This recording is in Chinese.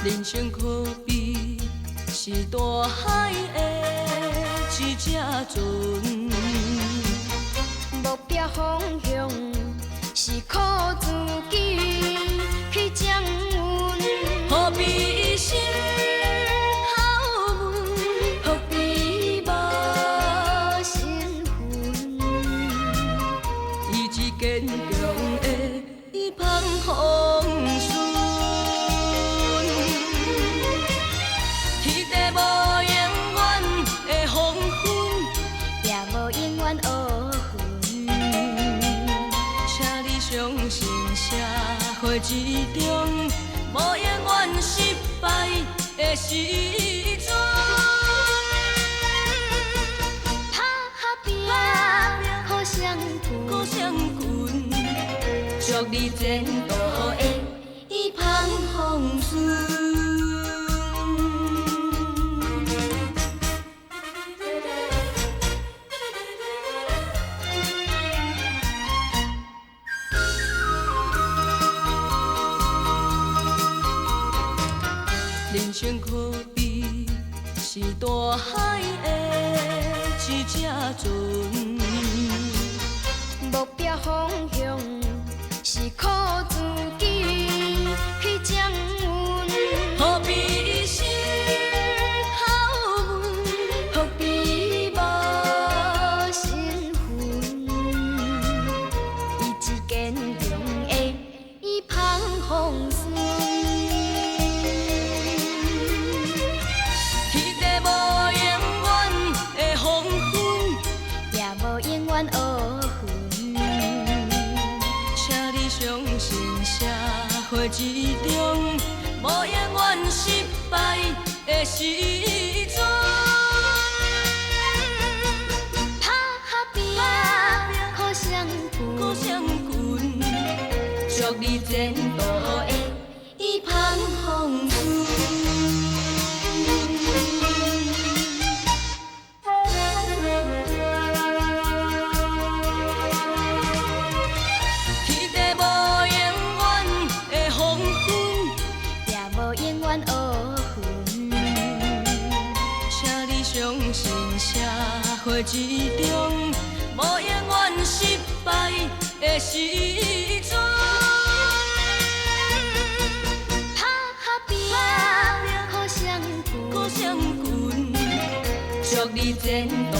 人生可比是大海的一只船，目标方向是靠自己去掌握。何必心好问，何必无身份？意志坚强的澎风顺。天地无永远的黄昏，也无永远黑云。请你相信社会之中，无永远失败的时阵。打拼，互相扶，互相困，祝你前途会一帆风顺。人生可比是大海的一只船，目标方向是靠自己去掌握。何必心好问，何必无身份？意志坚强的澎风顺。天地无永远的黄昏，也无永远黑云。请你相信社会之中，无永远失败的时阵。打拼，互相扶，互相困，祝你前途会一帆风顺。天地无永远的黄昏，也无永远黑云。请你相信社会之中，无永远失败的时阵。打拼，互相扶，互相困，祝你前途